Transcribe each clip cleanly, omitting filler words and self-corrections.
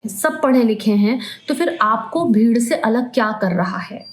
सब पढ़े लिखे हैं, तो फिर आपको भीड़ से अलग क्या कर रहा है?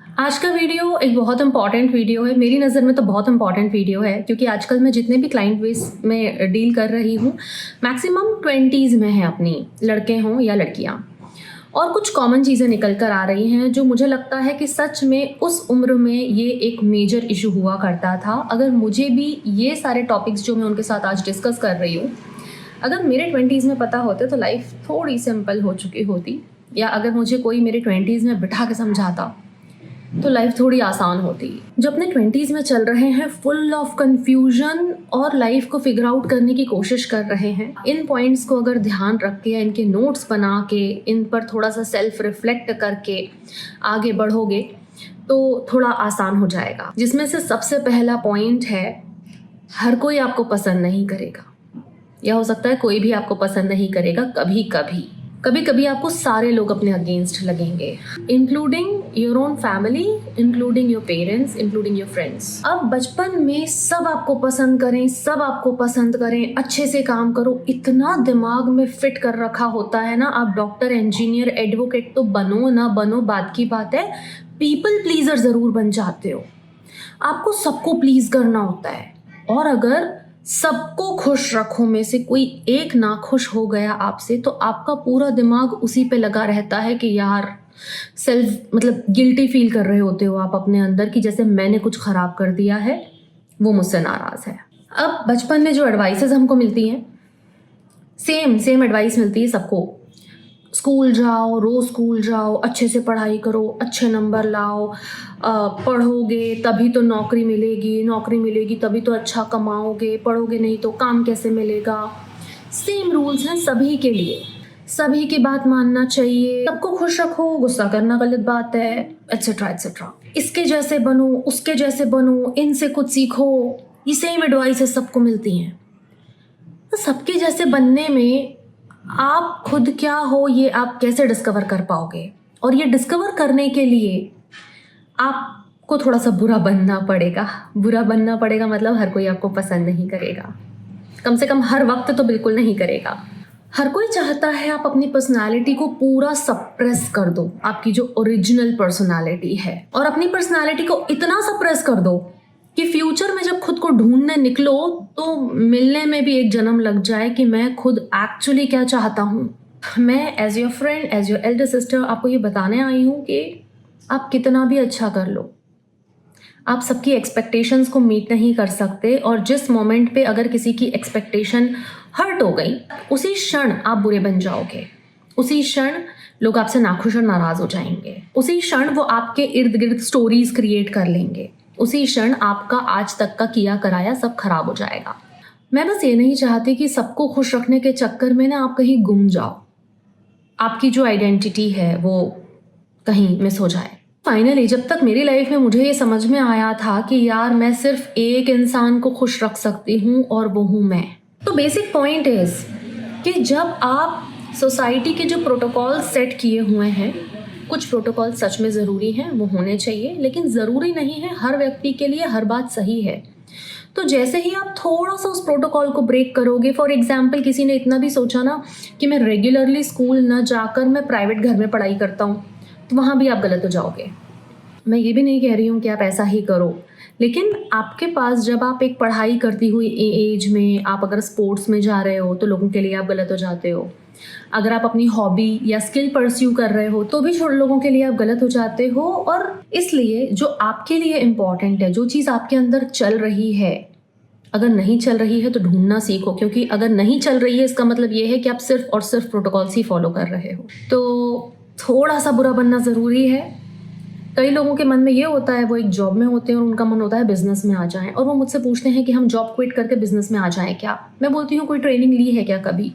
आज का वीडियो एक बहुत इंपॉर्टेंट वीडियो है, मेरी नज़र में तो बहुत इंपॉर्टेंट वीडियो है, क्योंकि आजकल मैं जितने भी क्लाइंट बेस में डील कर रही हूँ, मैक्सिमम 20s में हैं अपनी, लड़के हों या लड़कियाँ। और कुछ कॉमन चीज़ें निकल कर आ रही हैं जो मुझे लगता है कि सच में उस उम्र में ये एक मेजर इशू हुआ करता था। अगर मुझे भी ये सारे टॉपिक्स जो मैं उनके साथ आज डिस्कस कर रही हूँ, अगर मेरे 20s में पता होते तो लाइफ थोड़ी सिंपल हो चुकी होती, या अगर मुझे कोई मेरे 20s में बिठा के समझाता तो लाइफ थोड़ी आसान होती। जो अपने 20s में चल रहे हैं, फुल ऑफ कंफ्यूजन और लाइफ को फिगर आउट करने की कोशिश कर रहे हैं, इन पॉइंट्स को अगर ध्यान रख के या इनके नोट्स बना के इन पर थोड़ा सा सेल्फ रिफ्लेक्ट करके आगे बढ़ोगे तो थोड़ा आसान हो जाएगा। जिसमें से सबसे पहला पॉइंट है, हर कोई आपको पसंद नहीं करेगा, या हो सकता है कोई भी आपको पसंद नहीं करेगा। कभी कभी आपको सारे लोग अपने अगेंस्ट लगेंगे, including your own family, including your parents, including your friends. अब बचपन में सब आपको पसंद करें, सब आपको पसंद करें, अच्छे से काम करो, इतना दिमाग में फिट कर रखा होता है ना। आप डॉक्टर, इंजीनियर, एडवोकेट तो बनो ना बनो बात की बात है, पीपल प्लीजर ज़रूर बन जाते हो। आपको सबको प्लीज करना होता है, और अगर सबको खुश रखो में से कोई एक ना खुश हो गया आपसे, तो आपका पूरा दिमाग उसी पे लगा रहता है कि यार सेल्फ मतलब गिल्टी फील कर रहे होते हो आप अपने अंदर कि जैसे मैंने कुछ खराब कर दिया है, वो मुझसे नाराज है। अब बचपन में जो एडवाइसेस हमको मिलती हैं, सेम एडवाइस मिलती है सबको। स्कूल जाओ, रोज़ स्कूल जाओ, अच्छे से पढ़ाई करो, अच्छे नंबर लाओ, पढ़ोगे तभी तो नौकरी मिलेगी, नौकरी मिलेगी तभी तो अच्छा कमाओगे, पढ़ोगे नहीं तो काम कैसे मिलेगा। सेम रूल्स हैं सभी के लिए, सभी की बात मानना चाहिए, सबको खुश रखो, गुस्सा करना गलत बात है, एट्सेट्रा एट्सेट्रा। इसके जैसे बनो, उसके जैसे बनो, इनसे कुछ सीखो, ये सेम एडवाइसेस सबको मिलती हैं। तो सबके जैसे बनने में आप खुद क्या हो ये आप कैसे डिस्कवर कर पाओगे? और ये डिस्कवर करने के लिए आपको थोड़ा सा बुरा बनना पड़ेगा। बुरा बनना पड़ेगा मतलब हर कोई आपको पसंद नहीं करेगा, कम से कम हर वक्त तो बिल्कुल नहीं करेगा। हर कोई चाहता है आप अपनी पर्सनालिटी को पूरा सप्रेस कर दो, आपकी जो ओरिजिनल पर्सनालिटी है, और अपनी पर्सनालिटी को इतना सप्रेस कर दो कि फ्यूचर में जब खुद को ढूंढने निकलो तो मिलने में भी एक जन्म लग जाए कि मैं खुद एक्चुअली क्या चाहता हूँ। मैं as your friend, as your elder sister आपको ये बताने आई हूँ कि आप कितना भी अच्छा कर लो, आप सबकी एक्सपेक्टेशंस को मीट नहीं कर सकते, और जिस मोमेंट पे अगर किसी की एक्सपेक्टेशन हर्ट हो गई, उसी क्षण आप बुरे बन जाओगे, उसी क्षण लोग आपसे नाखुश और नाराज हो जाएंगे, उसी क्षण वो आपके इर्द गिर्द स्टोरीज क्रिएट कर लेंगे, उसी क्षण आपका आज तक का किया कराया सब खराब हो जाएगा। मैं बस ये नहीं चाहती कि सबको खुश रखने के चक्कर में ना आप कहीं गुम जाओ, आपकी जो आइडेंटिटी है वो कहीं मिस हो जाए। फाइनली जब तक मेरी लाइफ में मुझे ये समझ में आया था कि यार मैं सिर्फ एक इंसान को खुश रख सकती हूँ और वो हूँ मैं। तो बेसिक पॉइंट इज कि जब आप सोसाइटी के जो प्रोटोकॉल सेट किए हुए हैं, कुछ प्रोटोकॉल सच में ज़रूरी हैं, वो होने चाहिए, लेकिन ज़रूरी नहीं है हर व्यक्ति के लिए हर बात सही है। तो जैसे ही आप थोड़ा सा उस प्रोटोकॉल को ब्रेक करोगे, फॉर एग्जाम्पल किसी ने इतना भी सोचा ना कि मैं रेगुलरली स्कूल न जाकर मैं प्राइवेट घर में पढ़ाई करता हूँ, तो वहाँ भी आप गलत हो जाओगे। मैं ये भी नहीं कह रही हूँ कि आप ऐसा ही करो, लेकिन आपके पास जब आप एक पढ़ाई करती हुई एज में आप अगर स्पोर्ट्स में जा रहे हो तो लोगों के लिए आप गलत हो जाते हो। अगर आप अपनी हॉबी या स्किल परस्यू कर रहे हो तो भी छोटे लोगों के लिए आप गलत हो जाते हो। और इसलिए जो आपके लिए इम्पॉर्टेंट है, जो चीज़ आपके अंदर चल रही है, अगर नहीं चल रही है तो ढूंढना सीखो, क्योंकि अगर नहीं चल रही है इसका मतलब ये है कि आप सिर्फ और सिर्फ प्रोटोकॉल्स ही फॉलो कर रहे हो। तो थोड़ा सा बुरा बनना ज़रूरी है। कई लोगों के मन में ये होता है, वो एक जॉब में होते हैं और उनका मन होता है बिजनेस में आ जाएं, और वो मुझसे पूछते हैं कि हम जॉब क्विट करके बिजनेस में आ जाएं क्या। मैं बोलती हूँ कोई ट्रेनिंग ली है क्या कभी?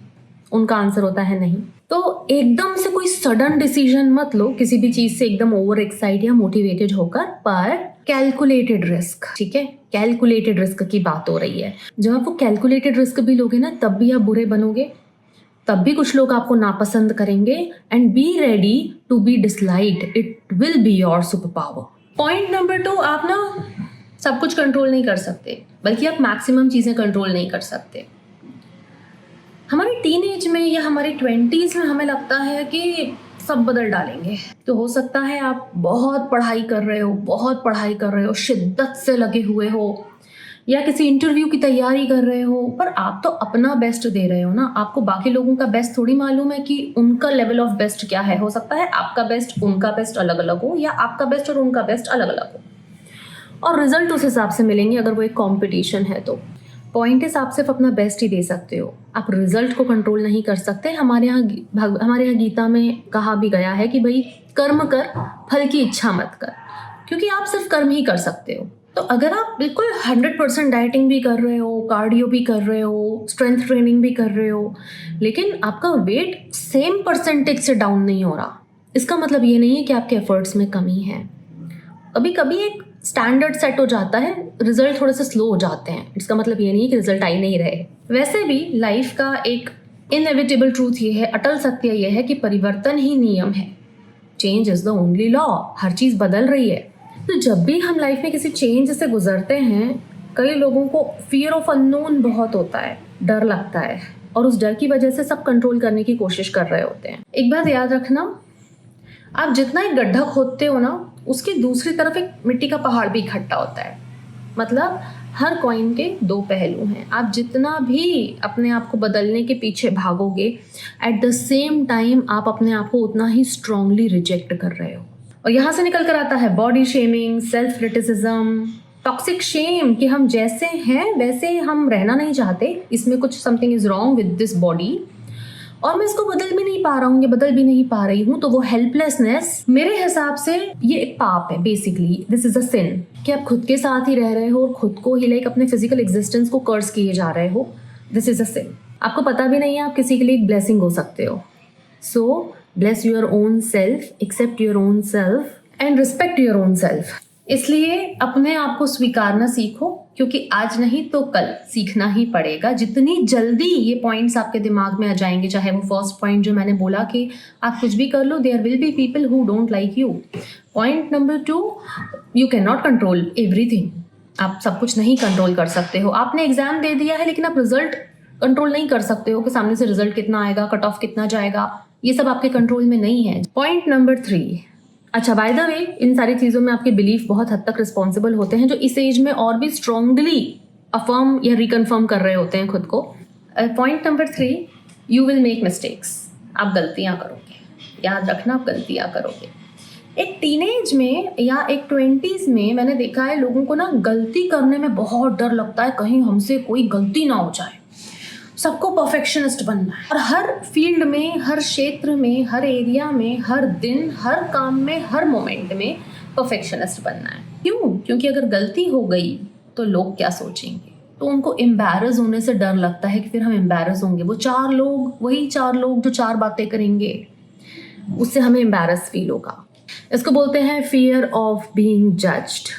उनका आंसर होता है नहीं। तो एकदम से कोई सडन डिसीजन मत लो किसी भी चीज़ से एकदम ओवर एक्साइट या मोटिवेटेड होकर, पर कैलकुलेटेड रिस्क, ठीक है, कैलकुलेटेड रिस्क की बात हो रही है। जब आप वो कैलकुलेटेड रिस्क भी लोगे ना, तब भी आप बुरे बनोगे, तब भी कुछ लोग आपको नापसंद करेंगे, and be ready to be disliked, it will be your super power. Point number 2, आप ना सब कुछ कंट्रोल नहीं कर सकते, बल्कि आप मैक्सिमम चीज़ें कंट्रोल नहीं कर सकते। हमारे टीनेज में या हमारी 20s में हमें लगता है कि सब बदल डालेंगे। तो हो सकता है आप बहुत पढ़ाई कर रहे हो, बहुत पढ़ाई कर रहे हो, शिद्दत से लगे हुए हो, या किसी इंटरव्यू की तैयारी कर रहे हो, पर आप तो अपना बेस्ट दे रहे हो ना। आपको बाकी लोगों का बेस्ट थोड़ी मालूम है कि उनका लेवल ऑफ बेस्ट क्या है। हो सकता है आपका बेस्ट उनका बेस्ट अलग अलग हो, या आपका बेस्ट और उनका बेस्ट अलग अलग हो, और रिजल्ट उस हिसाब से मिलेंगे अगर वो एक कंपटीशन है तो। पॉइंट इस, आप सिर्फ अपना बेस्ट ही दे सकते हो, आप रिजल्ट को कंट्रोल नहीं कर सकते। हमारे यहाँ गीता में कहा भी गया है कि भाई कर्म कर, फल की इच्छा मत कर, क्योंकि आप सिर्फ कर्म ही कर सकते हो। तो अगर आप बिल्कुल 100% डाइटिंग भी कर रहे हो, कार्डियो भी कर रहे हो, स्ट्रेंथ ट्रेनिंग भी कर रहे हो, लेकिन आपका वेट सेम परसेंटेज से डाउन नहीं हो रहा, इसका मतलब ये नहीं है कि आपके एफर्ट्स में कमी है। कभी कभी एक स्टैंडर्ड सेट हो जाता है, रिजल्ट थोड़े से स्लो हो जाते हैं, इसका मतलब ये नहीं है कि रिजल्ट आ ही नहीं रहे। वैसे भी लाइफ का एक इनएविटेबल ट्रूथ ये है, अटल सत्य ये है कि परिवर्तन ही नियम है। Change is the only law. हर चीज़ बदल रही है। तो जब भी हम लाइफ में किसी चेंज से गुजरते हैं, कई लोगों को फियर ऑफ अननोन बहुत होता है, डर लगता है, और उस डर की वजह से सब कंट्रोल करने की कोशिश कर रहे होते हैं। एक बात याद रखना, आप जितना एक गड्ढा खोदते हो ना, उसकी दूसरी तरफ एक मिट्टी का पहाड़ भी इकट्ठा होता है। मतलब हर कॉइन के दो पहलू हैं। आप जितना भी अपने आप को बदलने के पीछे भागोगे, एट द सेम टाइम आप अपने आप को उतना ही स्ट्रांगली रिजेक्ट कर रहे हो। और यहाँ से निकल कर आता है body shaming, self criticism, toxic shame, कि हम जैसे हैं वैसे हम रहना नहीं चाहते, इसमें कुछ something is wrong with this body, और मैं इसको बदल भी नहीं पा रहा हूँ, ये बदल भी नहीं पा रही हूँ। तो वो हेल्पलेसनेस, मेरे हिसाब से ये एक पाप है। बेसिकली दिस इज अ सिन, कि आप खुद के साथ ही रह रहे हो और खुद को ही लाइक अपने फिजिकल एग्जिस्टेंस को कर्स किए जा रहे हो। दिस इज अ सिन। आपको पता भी नहीं है आप किसी के लिए एक ब्लेसिंग हो सकते हो। So bless your own self, accept your own self and respect your own self. इसलिए अपने आप को स्वीकारना सीखो, क्योंकि आज नहीं तो कल सीखना ही पड़ेगा। जितनी जल्दी ये पॉइंट्स आपके दिमाग में आ जाएंगे, चाहे वो फर्स्ट पॉइंट जो मैंने बोला कि आप कुछ भी कर लो, there will be people who don't like you. Point number 2, you can not control everything. आप सब कुछ नहीं कंट्रोल कर सकते हो। आपने एग्जाम दे दिया है, लेकिन आप रिजल्ट कंट्रोल नहीं कर सकते हो कि सामने से रिजल्ट कितना आएगा, कट ऑफ कितना जाएगा, ये सब आपके कंट्रोल में नहीं है। पॉइंट नंबर 3, अच्छा बाय द वे, इन सारी चीज़ों में आपके बिलीफ बहुत हद तक रिस्पॉन्सिबल होते हैं, जो इस एज में और भी स्ट्रांगली अफर्म या रिकन्फर्म कर रहे होते हैं खुद को। Point number 3, you will make mistakes. आप गलतियाँ करोगे, याद रखना, आप गलतियाँ करोगे। एक टीनेज में या एक 20s में मैंने देखा है लोगों को ना गलती करने में बहुत डर लगता है, कहीं हमसे कोई गलती ना हो जाए। सबको परफेक्शनिस्ट बनना है, और हर फील्ड में, हर क्षेत्र में, हर एरिया में, हर दिन, हर काम में, हर मोमेंट में परफेक्शनिस्ट बनना है। क्यों? क्योंकि अगर गलती हो गई तो लोग क्या सोचेंगे, तो उनको एम्बैरस होने से डर लगता है कि फिर हम एम्बैरस होंगे। वो 4 लोग, वही 4 लोग जो 4 बातें करेंगे, उससे हमें एम्बैरस फील होगा। इसको बोलते हैं फियर ऑफ बीइंग जज्ड।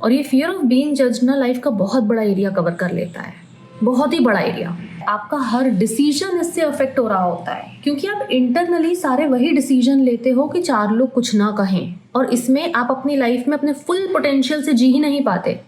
और ये फियर ऑफ बीइंग जज्ड ना लाइफ का बहुत बड़ा एरिया कवर कर लेता है, बहुत ही बड़ा एरिया। आपका हर डिसीजन इससे अफेक्ट हो रहा होता है, क्योंकि आप इंटरनली सारे वही डिसीजन लेते हो कि 4 लोग कुछ ना कहें, और इसमें आप अपनी लाइफ में अपने फुल पोटेंशियल से जी ही नहीं पाते।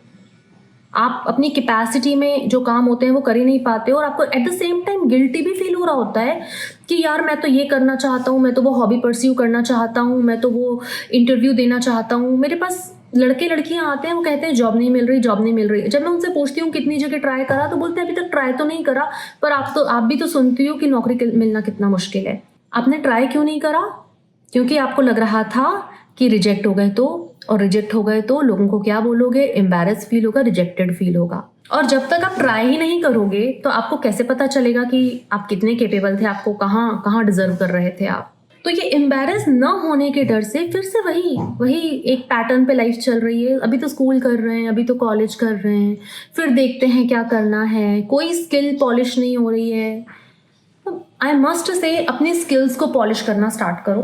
आप अपनी कैपेसिटी में जो काम होते हैं वो कर ही नहीं पाते, और आपको at the same time guilty भी फील हो रहा होता है कि यार मैं तो ये करना चाहता हूँ, मैं तो वो हॉबी परस्यू करना चाहता हूँ, मैं तो वो इंटरव्यू देना चाहता हूँ। मेरे पास लड़के लड़कियां आते हैं, वो कहते हैं जॉब नहीं मिल रही, जॉब नहीं मिल रही। जब मैं उनसे पूछती हूँ कितनी जगह ट्राई करा, तो बोलते हैं अभी तक ट्राई तो नहीं करा, पर आप भी तो सुनती हो कि नौकरी मिलना कितना मुश्किल है। आपने ट्राई क्यों नहीं करा? क्योंकि आपको लग रहा था कि रिजेक्ट हो गए तो, और रिजेक्ट हो गए तो लोगों को क्या बोलोगे, एम्बैरस फील होगा, रिजेक्टेड फील होगा। और जब तक आप ट्राई ही नहीं करोगे तो आपको कैसे पता चलेगा कि आप कितने केपेबल थे, आपको कहाँ डिजर्व कर रहे थे आप। तो ये एम्बैरस न होने के डर से फिर से वही एक पैटर्न पे लाइफ चल रही है। अभी तो स्कूल कर रहे हैं, अभी तो कॉलेज कर रहे हैं, फिर देखते हैं क्या करना है, कोई स्किल पॉलिश नहीं हो रही है। आई मस्ट से अपनी स्किल्स को पॉलिश करना स्टार्ट करो।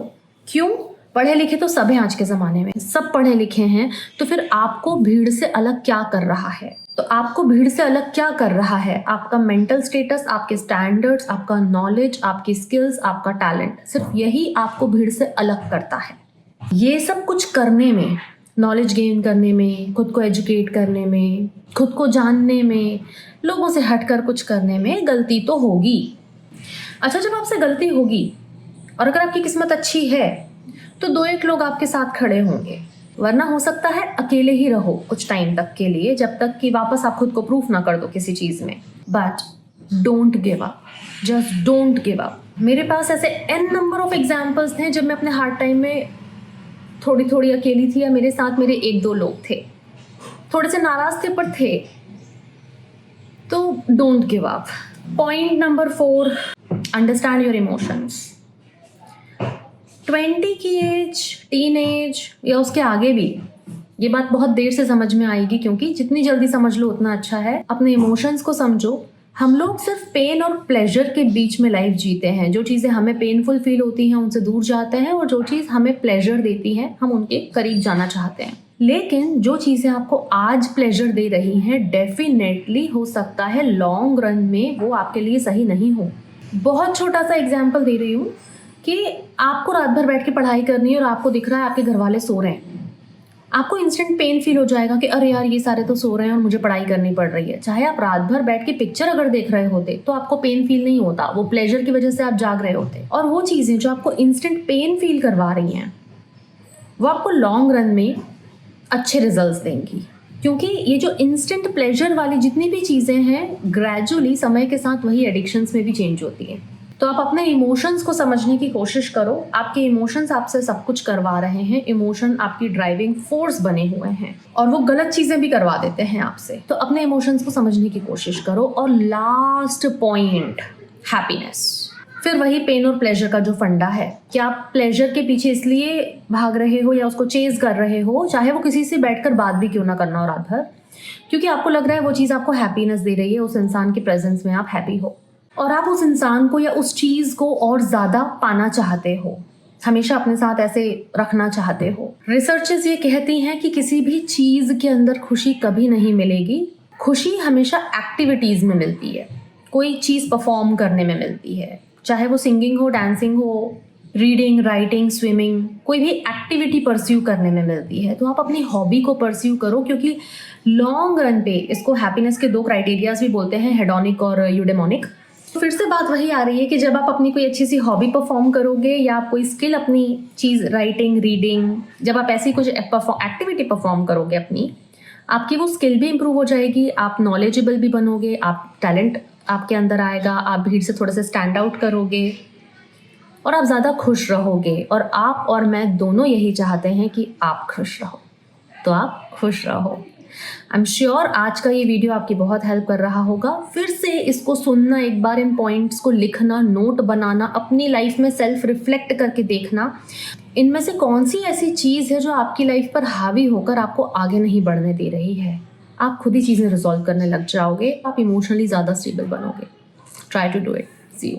क्यों? पढ़े लिखे तो सब हैं आज के ज़माने में, सब पढ़े लिखे हैं, तो फिर आपको भीड़ से अलग क्या कर रहा है? तो आपको भीड़ से अलग क्या कर रहा है? आपका मेंटल स्टेटस, आपके स्टैंडर्ड्स, आपका नॉलेज, आपकी स्किल्स, आपका टैलेंट, सिर्फ यही आपको भीड़ से अलग करता है। ये सब कुछ करने में, नॉलेज गेन करने में, खुद को एजुकेट करने में, खुद को जानने में, लोगों से हटकर कुछ करने में गलती तो होगी। अच्छा, जब आपसे गलती होगी और अगर आपकी किस्मत अच्छी है तो 2-1 लोग आपके साथ खड़े होंगे, वरना हो सकता है अकेले ही रहो कुछ टाइम तक के लिए, जब तक कि वापस आप खुद को प्रूफ ना कर दो किसी चीज़ में। But don't give up, just don't give up. मेरे पास ऐसे n नंबर ऑफ एग्जाम्पल्स थे जब मैं अपने हार्ड टाइम में थोड़ी अकेली थी या मेरे साथ मेरे 1-2 लोग थे, थोड़े से नाराज थे पर थे। तो don't give up. Point number 4, understand your emotions. 20 की एज, टीन एज या उसके आगे भी ये बात बहुत देर से समझ में आएगी, क्योंकि जितनी जल्दी समझ लो उतना अच्छा है। अपने इमोशंस को समझो। हम लोग सिर्फ पेन और प्लेजर के बीच में लाइफ जीते हैं। जो चीज़ें हमें पेनफुल फील होती हैं उनसे दूर जाते हैं, और जो चीज़ हमें प्लेजर देती है हम उनके करीब जाना चाहते हैं। लेकिन जो चीज़ें आपको आज प्लेजर दे रही हैं, डेफिनेटली हो सकता है लॉन्ग रन में वो आपके लिए सही नहीं हो। बहुत छोटा सा एग्जाम्पल दे रही हूँ कि आपको रात भर बैठ के पढ़ाई करनी है और आपको दिख रहा है आपके घर वाले सो रहे हैं। आपको इंस्टेंट पेन फील हो जाएगा कि अरे यार ये सारे तो सो रहे हैं और मुझे पढ़ाई करनी पड़ रही है। चाहे आप रात भर बैठ के पिक्चर अगर देख रहे होते तो आपको पेन फील नहीं होता, वो प्लेजर की वजह से आप जाग रहे होते। और वो चीज़ें जो आपको इंस्टेंट पेन फील करवा रही हैं वो आपको लॉन्ग रन में अच्छे रिजल्ट्स देंगी, क्योंकि ये जो इंस्टेंट प्लेजर वाली जितनी भी चीज़ें हैं ग्रेजुअली समय के साथ वही एडिक्शंस में भी चेंज होती है। तो आप अपने इमोशंस को समझने की कोशिश करो। आपके इमोशंस आपसे सब कुछ करवा रहे हैं। इमोशन आपकी ड्राइविंग फोर्स बने हुए हैं और वो गलत चीज़ें भी करवा देते हैं आपसे। तो अपने इमोशंस को समझने की कोशिश करो। और लास्ट पॉइंट, हैप्पीनेस। फिर वही पेन और प्लेजर का जो फंडा है कि आप प्लेजर के पीछे इसलिए भाग रहे हो या उसको चेज कर रहे हो, चाहे वो किसी से बैठकर बात भी क्यों ना करना हो रात भर, क्योंकि आपको लग रहा है वो चीज़ आपको हैप्पीनेस दे रही है, उस इंसान के प्रेजेंस में आप हैप्पी हो और आप उस इंसान को या उस चीज़ को और ज़्यादा पाना चाहते हो, हमेशा अपने साथ ऐसे रखना चाहते हो। रिसर्चेस ये कहती हैं कि किसी भी चीज़ के अंदर खुशी कभी नहीं मिलेगी। खुशी हमेशा एक्टिविटीज़ में मिलती है, कोई चीज़ परफॉर्म करने में मिलती है, चाहे वो सिंगिंग हो, डांसिंग हो, रीडिंग, राइटिंग, स्विमिंग, कोई भी एक्टिविटी परस्यू करने में मिलती है। तो आप अपनी हॉबी को परस्यू करो, क्योंकि लॉन्ग रन पे इसको हैप्पीनेस के 2 क्राइटेरियाज भी बोलते हैं, हेडोनिक और यूडेमोनिक। फिर से बात वही आ रही है कि जब आप अपनी कोई अच्छी सी हॉबी परफॉर्म करोगे या आप कोई स्किल, अपनी चीज़, राइटिंग, रीडिंग, जब आप ऐसी कुछ एक्टिविटी परफॉर्म करोगे अपनी, आपकी वो स्किल भी इम्प्रूव हो जाएगी, आप नॉलेजेबल भी बनोगे, आप टैलेंट आपके अंदर आएगा, आप भीड़ से थोड़े से स्टैंड आउट करोगे और आप ज़्यादा खुश रहोगे। और आप और मैं दोनों यही चाहते हैं कि आप खुश रहो, तो आप खुश रहो। आई एम श्योर आज का ये वीडियो आपकी बहुत हेल्प कर रहा होगा। फिर से इसको सुनना, एक बार इन पॉइंट्स को लिखना, नोट बनाना, अपनी लाइफ में सेल्फ रिफ्लेक्ट करके देखना इनमें से कौन सी ऐसी चीज़ है जो आपकी लाइफ पर हावी होकर आपको आगे नहीं बढ़ने दे रही है। आप खुद ही चीज़ें रिजॉल्व करने लग जाओगे, आप इमोशनली ज़्यादा स्टेबल बनोगे। Try to do it. See you.